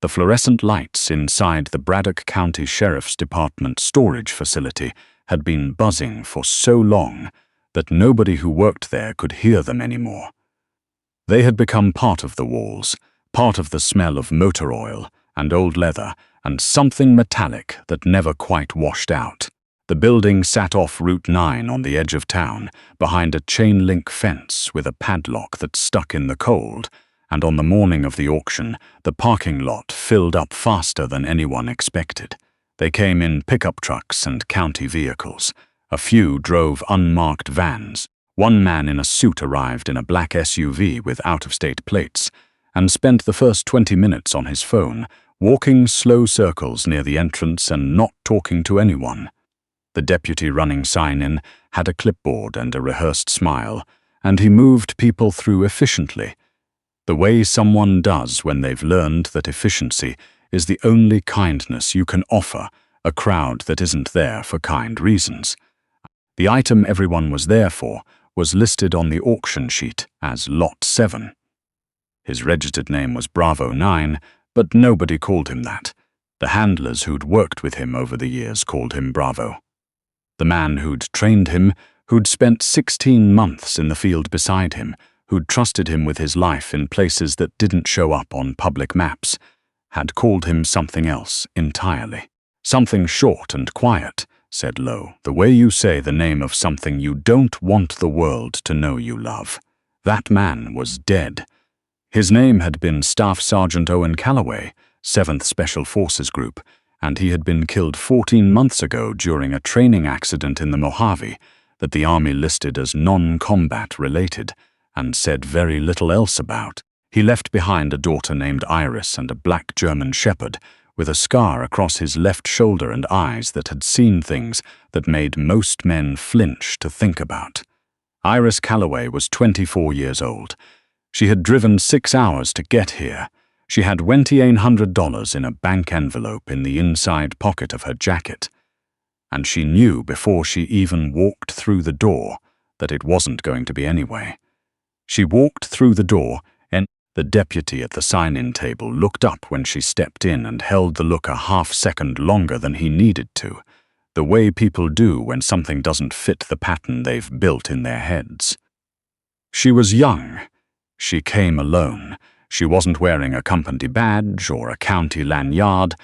The fluorescent lights inside the Braddock County Sheriff's Department storage facility had been buzzing for so long that nobody who worked there could hear them anymore. They had become part of the walls, part of the smell of motor oil and old leather and something metallic that never quite washed out. The building sat off Route 9 on the edge of town, behind a chain-link fence with a padlock that stuck in the cold, and on the morning of the auction, the parking lot filled up faster than anyone expected. They came in pickup trucks and county vehicles. A few drove unmarked vans. One man in a suit arrived in a black SUV with out-of-state plates, and spent the first 20 minutes on his phone, walking slow circles near the entrance and not talking to anyone. The deputy running sign-in had a clipboard and a rehearsed smile, and he moved people through efficiently, the way someone does when they've learned that efficiency is the only kindness you can offer a crowd that isn't there for kind reasons. The item everyone was there for was listed on the auction sheet as Lot 7. His registered name was Bravo 9, but nobody called him that. The handlers who'd worked with him over the years called him Bravo. The man who'd trained him, who'd spent 16 months in the field beside him, who'd trusted him with his life in places that didn't show up on public maps, had called him something else entirely. Something short and quiet, said Lowe, the way you say the name of something you don't want the world to know you love. That man was dead. His name had been Staff Sergeant Owen Calloway, 7th Special Forces Group, and he had been killed 14 months ago during a training accident in the Mojave that the Army listed as non-combat related and said very little else about. He left behind a daughter named Iris and a black German shepherd with a scar across his left shoulder and eyes that had seen things that made most men flinch to think about. Iris Calloway was 24 years old. She had driven 6 hours to get here. She had $2,800 in a bank envelope in the inside pocket of her jacket, and she knew before she even walked through the door that it wasn't going to be anyway. She walked through the door, and the deputy at the sign-in table looked up when she stepped in and held the look a half-second longer than he needed to, the way people do when something doesn't fit the pattern they've built in their heads. She was young. She came alone. She wasn't wearing a company badge or a county lanyard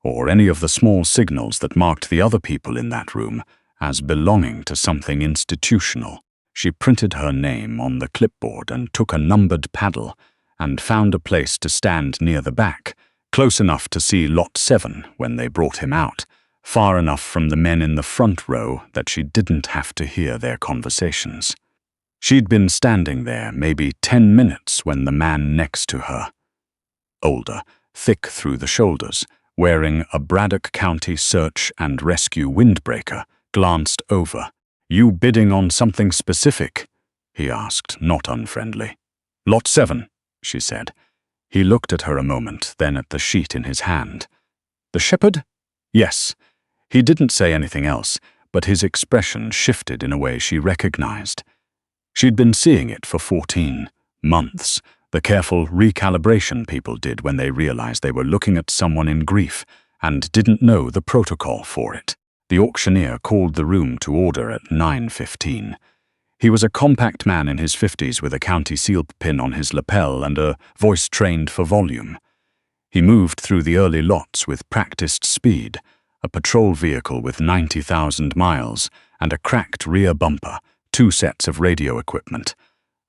or any of the small signals that marked the other people in that room as belonging to something institutional. She printed her name on the clipboard and took a numbered paddle and found a place to stand near the back, close enough to see Lot 7 when they brought him out, far enough from the men in the front row that she didn't have to hear their conversations. She'd been standing there maybe 10 minutes when the man next to her, older, thick through the shoulders, wearing a Braddock County search and rescue windbreaker, glanced over. "You bidding on something specific?" he asked, not unfriendly. "Lot 7, she said. He looked at her a moment, then at the sheet in his hand. "The shepherd?" "Yes." He didn't say anything else, but his expression shifted in a way she recognized. She'd been seeing it for 14 months, the careful recalibration people did when they realized they were looking at someone in grief and didn't know the protocol for it. The auctioneer called the room to order at 9:15. He was a compact man in his 50s with a county seal pin on his lapel and a voice trained for volume. He moved through the early lots with practiced speed, a patrol vehicle with 90,000 miles and a cracked rear bumper, 2 sets of radio equipment,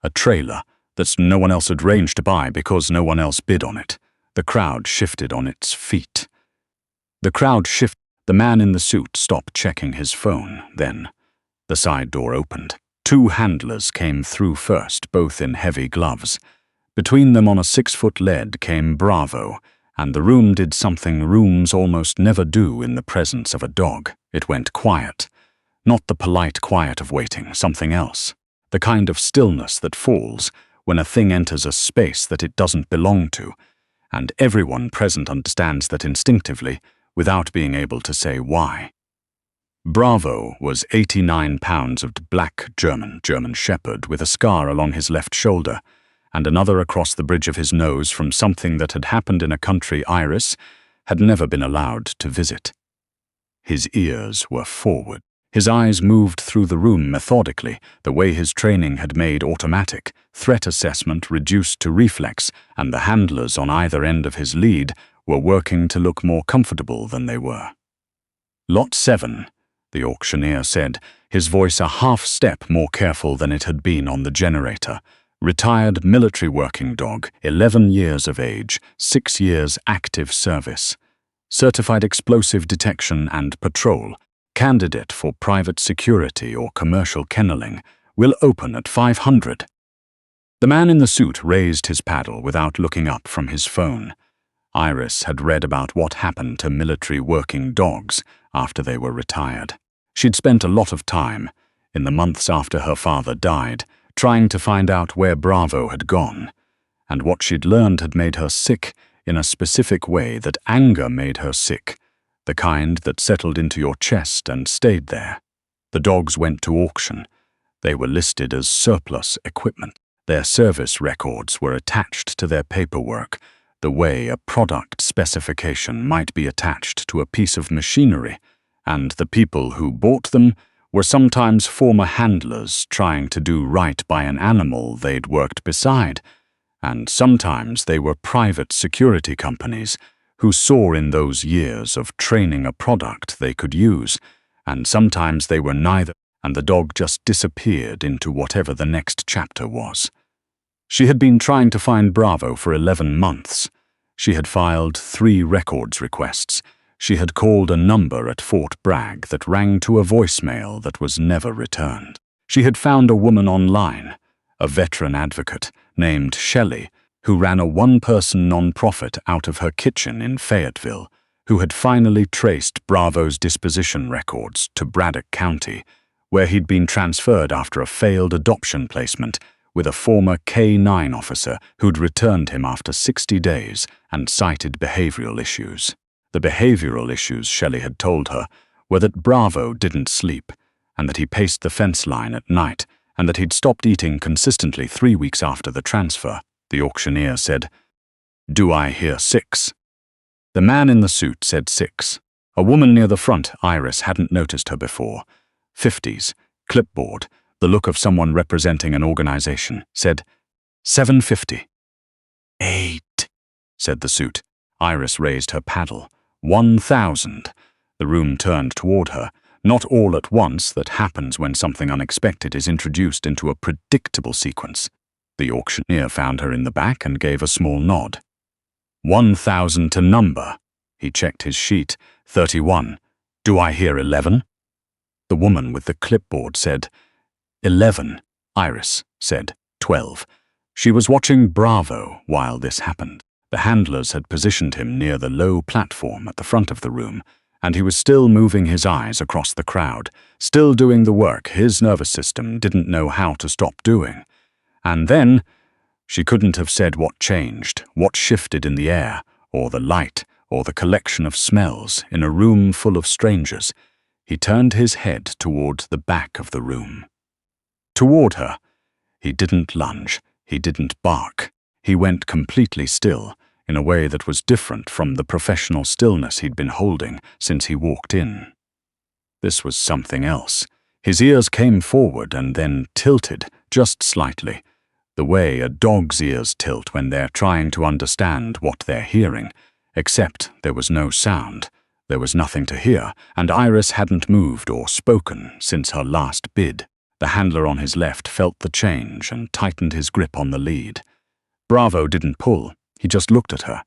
a trailer that no one else had arranged to buy because no one else bid on it. The crowd shifted on its feet. The man in the suit stopped checking his phone, then the side door opened. 2 handlers came through first, both in heavy gloves. Between them on a 6-foot lead came Bravo, and the room did something rooms almost never do in the presence of a dog. It went quiet. Not the polite quiet of waiting, something else. The kind of stillness that falls when a thing enters a space that it doesn't belong to, and everyone present understands that instinctively, without being able to say why. Bravo was 89 pounds of black German shepherd with a scar along his left shoulder, and another across the bridge of his nose from something that had happened in a country Iris had never been allowed to visit. His ears were forward. His eyes moved through the room methodically, the way his training had made automatic, threat assessment reduced to reflex, and the handlers on either end of his lead were working to look more comfortable than they were. "Lot 7, the auctioneer said, his voice a half-step more careful than it had been on the generator. Retired military working dog, 11 years of age, 6 years active service. Certified explosive detection and patrol. Candidate for private security or commercial kenneling. Will open at 500. The man in the suit raised his paddle without looking up from his phone. Iris had read about what happened to military working dogs after they were retired. She'd spent a lot of time, in the months after her father died, trying to find out where Bravo had gone, and what she'd learned had made her sick in a specific way that anger made her sick, the kind that settled into your chest and stayed there. The dogs went to auction. They were listed as surplus equipment. Their service records were attached to their paperwork, the way a product specification might be attached to a piece of machinery, and the people who bought them were sometimes former handlers trying to do right by an animal they'd worked beside, and sometimes they were private security companies who saw in those years of training a product they could use, and sometimes they were neither, and the dog just disappeared into whatever the next chapter was. She had been trying to find Bravo for 11 months. She had filed 3 records requests. She had called a number at Fort Bragg that rang to a voicemail that was never returned. She had found a woman online, a veteran advocate named Shelley, who ran a one-person non-profit out of her kitchen in Fayetteville, who had finally traced Bravo's disposition records to Braddock County, where he'd been transferred after a failed adoption placement with a former K-9 officer who'd returned him after 60 days and cited behavioral issues. The behavioral issues, Shelley had told her, were that Bravo didn't sleep, and that he paced the fence line at night, and that he'd stopped eating consistently 3 weeks after the transfer. The auctioneer said, "Do I hear 6? The man in the suit said 6. A woman near the front, Iris hadn't noticed her before. 50s, clipboard, the look of someone representing an organization, said, 750. 8, said the suit. Iris raised her paddle. 1,000. The room turned toward her. Not all at once, that happens when something unexpected is introduced into a predictable sequence. The auctioneer found her in the back and gave a small nod. 1,000 to number. He checked his sheet. 31. Do I hear 11? The woman with the clipboard said, 11. Iris said, 12. She was watching Bravo while this happened. The handlers had positioned him near the low platform at the front of the room, and he was still moving his eyes across the crowd, still doing the work his nervous system didn't know how to stop doing. And then, she couldn't have said what changed, what shifted in the air, or the light, or the collection of smells in a room full of strangers. He turned his head toward the back of the room. Toward her. He didn't lunge, he didn't bark. He went completely still, in a way that was different from the professional stillness he'd been holding since he walked in. This was something else. His ears came forward and then tilted, just slightly, the way a dog's ears tilt when they're trying to understand what they're hearing, except there was no sound. There was nothing to hear, and Iris hadn't moved or spoken since her last bid. The handler on his left felt the change and tightened his grip on the lead. Bravo didn't pull, he just looked at her.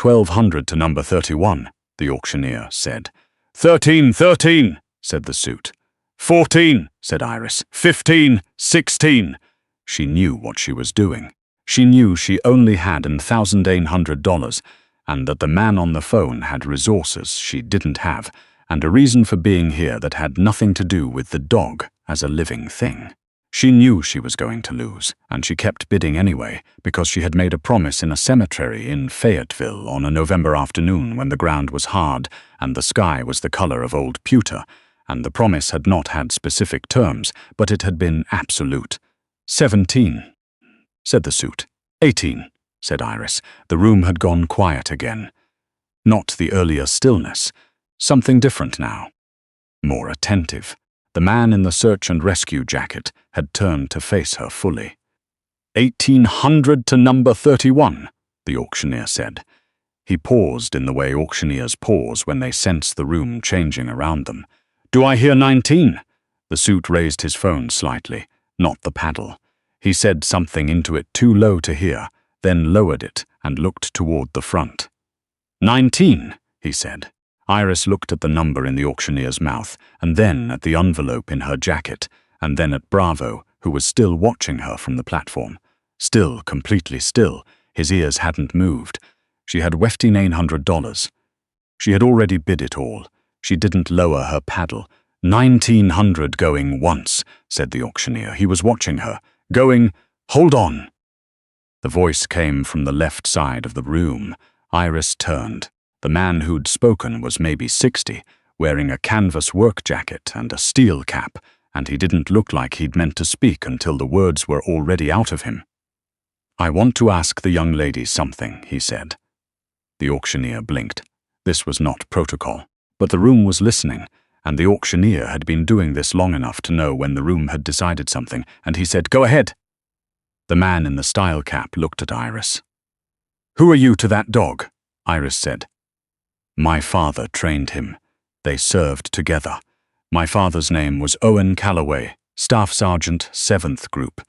1,200 to number 31, the auctioneer said. 13, 13, said the suit. 14, said Iris. 15, 16. She knew what she was doing. She knew she only had $1,800, and that the man on the phone had resources she didn't have, and a reason for being here that had nothing to do with the dog as a living thing. She knew she was going to lose, and she kept bidding anyway, because she had made a promise in a cemetery in Fayetteville on a November afternoon when the ground was hard and the sky was the color of old pewter, and the promise had not had specific terms, but it had been absolute. 17. said the suit. 18, said Iris. The room had gone quiet again. Not the earlier stillness. Something different now. More attentive. The man in the search and rescue jacket had turned to face her fully. 1800 to number 31, the auctioneer said. He paused in the way auctioneers pause when they sense the room changing around them. Do I hear 19? The suit raised his phone slightly, not the paddle. He said something into it too low to hear, then lowered it and looked toward the front. 19, he said. Iris looked at the number in the auctioneer's mouth, and then at the envelope in her jacket, and then at Bravo, who was still watching her from the platform. Still, completely still, his ears hadn't moved. She had wefty $900. She had already bid it all. She didn't lower her paddle. 1900 going once, said the auctioneer. He was watching her. Going, hold on. The voice came from the left side of the room. Iris turned. The man who'd spoken was maybe 60, wearing a canvas work jacket and a steel cap, and he didn't look like he'd meant to speak until the words were already out of him. I want to ask the young lady something, he said. The auctioneer blinked. This was not protocol, but the room was listening, and the auctioneer had been doing this long enough to know when the room had decided something, and he said, Go ahead. The man in the style cap looked at Iris. Who are you to that dog? Iris said. My father trained him. They served together. My father's name was Owen Calloway, Staff Sergeant, 7th Group.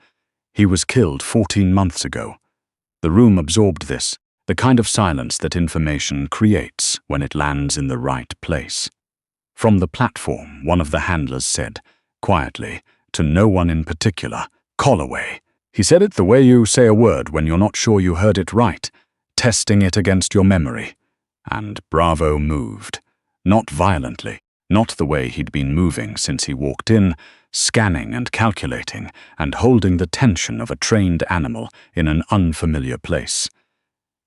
He was killed 14 months ago. The room absorbed this, the kind of silence that information creates when it lands in the right place. From the platform, one of the handlers said, quietly, to no one in particular, Calloway. He said it the way you say a word when you're not sure you heard it right, testing it against your memory. And Bravo moved. Not violently, not the way he'd been moving since he walked in, scanning and calculating and holding the tension of a trained animal in an unfamiliar place.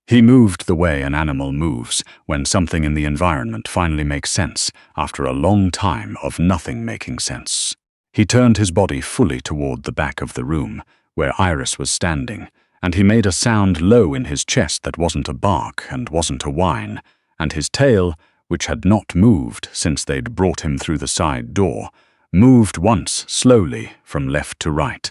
He moved the way an animal moves when something in the environment finally makes sense after a long time of nothing making sense. He turned his body fully toward the back of the room, where Iris was standing, and he made a sound low in his chest that wasn't a bark and wasn't a whine, and his tail, which had not moved since they'd brought him through the side door, moved once slowly from left to right.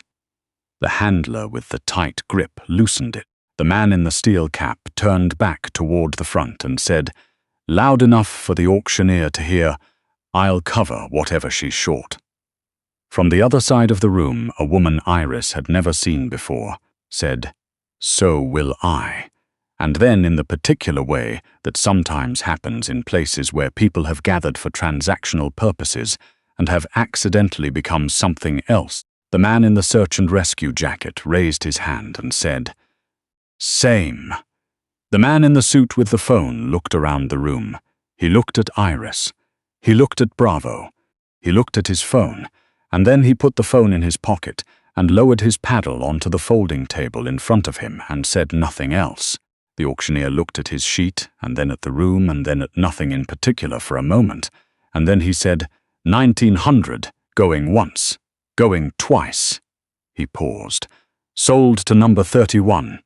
The handler with the tight grip loosened it. The man in the steel cap turned back toward the front and said, loud enough for the auctioneer to hear, I'll cover whatever she's short. From the other side of the room, a woman Iris had never seen before said, So will I. And then in the particular way that sometimes happens in places where people have gathered for transactional purposes and have accidentally become something else, the man in the search and rescue jacket raised his hand and said, Same. The man in the suit with the phone looked around the room. He looked at Iris. He looked at Bravo. He looked at his phone, and then he put the phone in his pocket and lowered his paddle onto the folding table in front of him and said nothing else. The auctioneer looked at his sheet, and then at the room, and then at nothing in particular for a moment, and then he said, 1900, going once, going twice. He paused. Sold to number 31.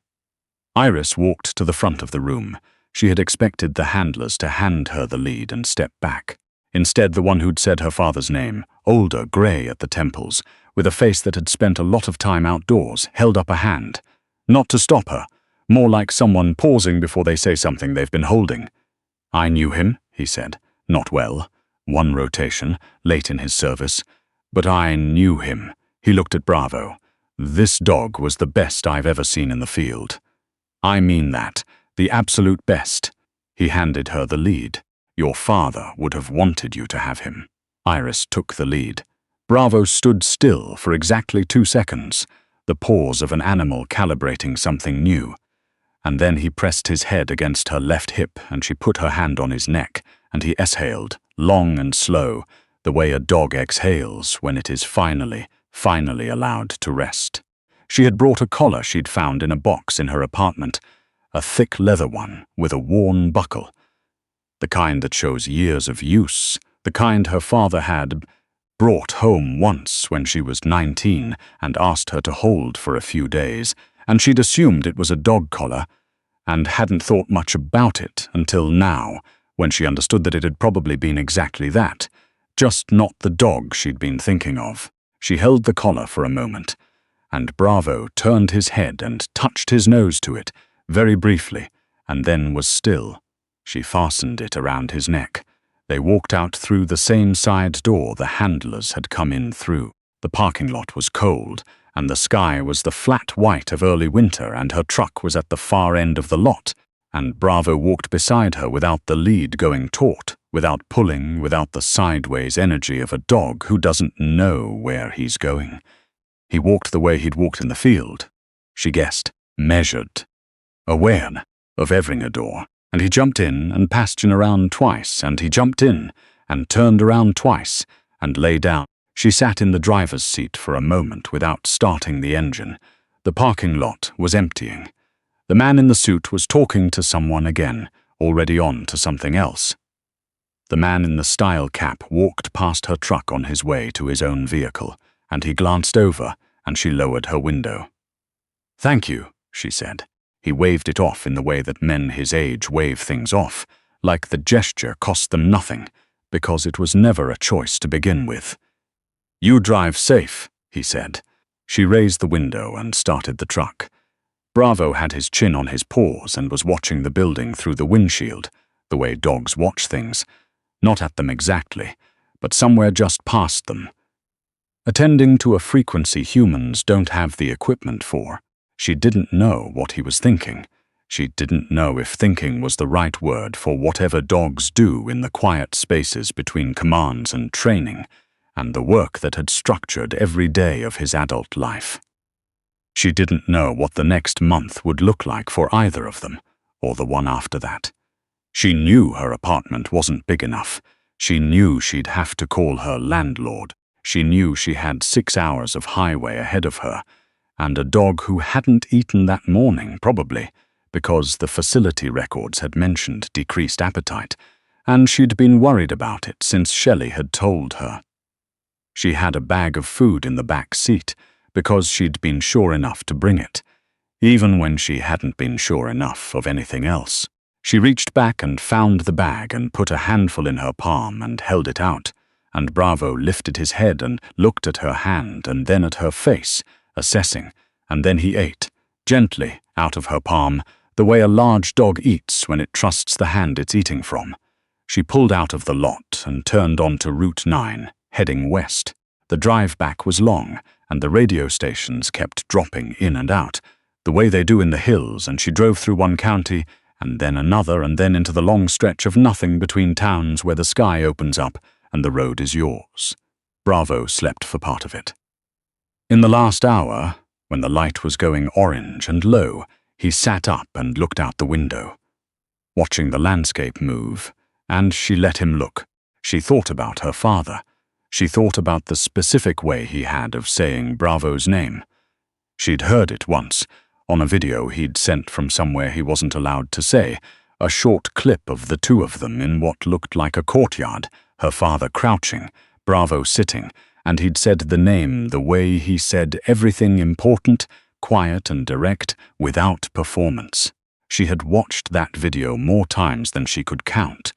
Iris walked to the front of the room. She had expected the handlers to hand her the lead and step back. Instead, the one who'd said her father's name, older, grey at the temples, with a face that had spent a lot of time outdoors, held up a hand. Not to stop her, more like someone pausing before they say something they've been holding. I knew him, he said. Not well. One rotation, late in his service. But I knew him. He looked at Bravo. This dog was the best I've ever seen in the field. I mean that. The absolute best. He handed her the lead. Your father would have wanted you to have him. Iris took the lead. Bravo stood still for exactly 2 seconds, the pause of an animal calibrating something new. And then he pressed his head against her left hip and she put her hand on his neck, and he exhaled, long and slow, the way a dog exhales when it is finally allowed to rest. She had brought a collar she'd found in a box in her apartment, a thick leather one with a worn buckle. The kind that shows years of use, the kind her father had brought home once when she was 19 and asked her to hold for a few days, and she'd assumed it was a dog collar, and hadn't thought much about it until now, when she understood that it had probably been exactly that, just not the dog she'd been thinking of. She held the collar for a moment, and Bravo turned his head and touched his nose to it, very briefly, and then was still. She fastened it around his neck. They walked out through the same side door the handlers had come in through. The parking lot was cold, and the sky was the flat white of early winter, and her truck was at the far end of the lot, and Bravo walked beside her without the lead going taut, without pulling, without the sideways energy of a dog who doesn't know where he's going. He walked the way he'd walked in the field. She guessed, measured, aware of every door. And he jumped in and passed around twice, and he jumped in and turned around twice and lay down. She sat in the driver's seat for a moment without starting the engine. The parking lot was emptying. The man in the suit was talking to someone again, already on to something else. The man in the style cap walked past her truck on his way to his own vehicle, and he glanced over, and she lowered her window. "Thank you," she said. He waved it off in the way that men his age wave things off, like the gesture cost them nothing, because it was never a choice to begin with. "You drive safe," he said. She raised the window and started the truck. Bravo had his chin on his paws and was watching the building through the windshield, the way dogs watch things, not at them exactly, but somewhere just past them. Attending to a frequency humans don't have the equipment for. She didn't know what he was thinking. She didn't know if thinking was the right word for whatever dogs do in the quiet spaces between commands and training, and the work that had structured every day of his adult life. She didn't know what the next month would look like for either of them, or the one after that. She knew her apartment wasn't big enough. She knew she'd have to call her landlord. She knew she had 6 hours of highway ahead of her, and a dog who hadn't eaten that morning, probably, because the facility records had mentioned decreased appetite, and she'd been worried about it since Shelley had told her. She had a bag of food in the back seat, because she'd been sure enough to bring it, even when she hadn't been sure enough of anything else. She reached back and found the bag and put a handful in her palm and held it out, and Bravo lifted his head and looked at her hand and then at her face, assessing, and then he ate, gently, out of her palm, the way a large dog eats when it trusts the hand it's eating from. She pulled out of the lot and turned onto Route 9, heading west. The drive back was long, and the radio stations kept dropping in and out, the way they do in the hills, and she drove through one county, and then another, and then into the long stretch of nothing between towns where the sky opens up and the road is yours. Bravo slept for part of it. In the last hour, when the light was going orange and low, he sat up and looked out the window, watching the landscape move, and she let him look. She thought about her father. She thought about the specific way he had of saying Bravo's name. She'd heard it once, on a video he'd sent from somewhere he wasn't allowed to say, a short clip of the two of them in what looked like a courtyard, her father crouching, Bravo sitting, and he'd said the name the way he said everything important, quiet and direct, without performance. She had watched that video more times than she could count,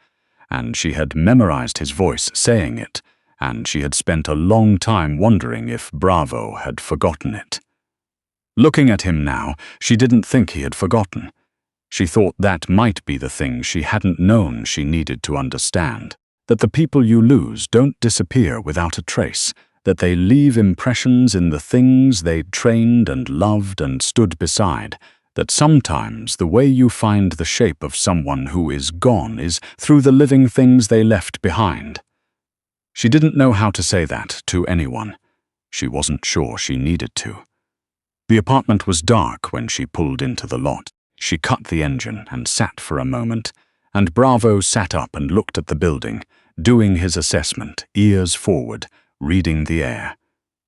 and she had memorized his voice saying it, and she had spent a long time wondering if Bravo had forgotten it. Looking at him now, she didn't think he had forgotten. She thought that might be the thing she hadn't known she needed to understand. That the people you lose don't disappear without a trace, that they leave impressions in the things they'd trained and loved and stood beside, that sometimes the way you find the shape of someone who is gone is through the living things they left behind. She didn't know how to say that to anyone. She wasn't sure she needed to. The apartment was dark when she pulled into the lot. She cut the engine and sat for a moment, and Bravo sat up and looked at the building, doing his assessment, ears forward, reading the air.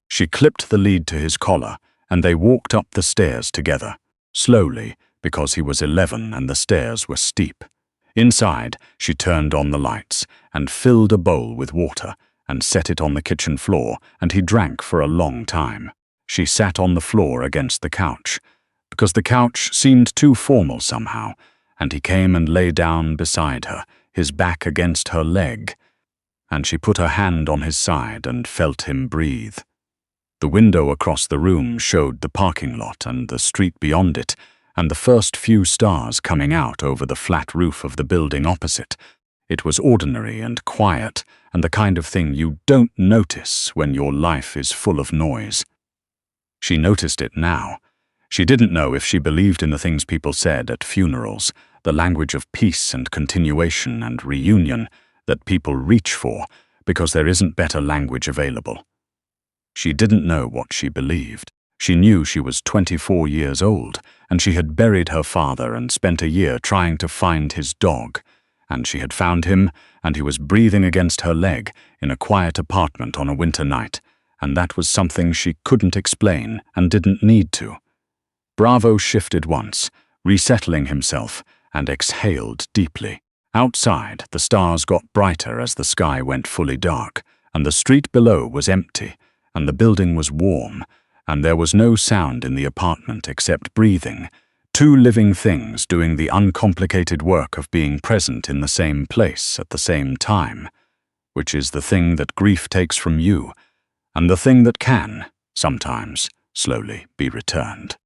She clipped the lead to his collar, and they walked up the stairs together, slowly, because he was 11 and the stairs were steep. Inside, she turned on the lights and filled a bowl with water and set it on the kitchen floor, and he drank for a long time. She sat on the floor against the couch. because the couch seemed too formal somehow, and he came and lay down beside her, his back against her leg, and she put her hand on his side and felt him breathe. The window across the room showed the parking lot and the street beyond it, and the first few stars coming out over the flat roof of the building opposite. It was ordinary and quiet, and the kind of thing you don't notice when your life is full of noise. She noticed it now. She didn't know if she believed in the things people said at funerals, the language of peace and continuation and reunion that people reach for because there isn't better language available. She didn't know what she believed. She knew she was 24 years old, and she had buried her father and spent a year trying to find his dog. And she had found him, and he was breathing against her leg in a quiet apartment on a winter night, and that was something she couldn't explain and didn't need to. Bravo shifted once, resettling himself, and exhaled deeply. Outside, the stars got brighter as the sky went fully dark, and the street below was empty, and the building was warm, and there was no sound in the apartment except breathing, two living things doing the uncomplicated work of being present in the same place at the same time, which is the thing that grief takes from you, and the thing that can, sometimes, slowly be returned.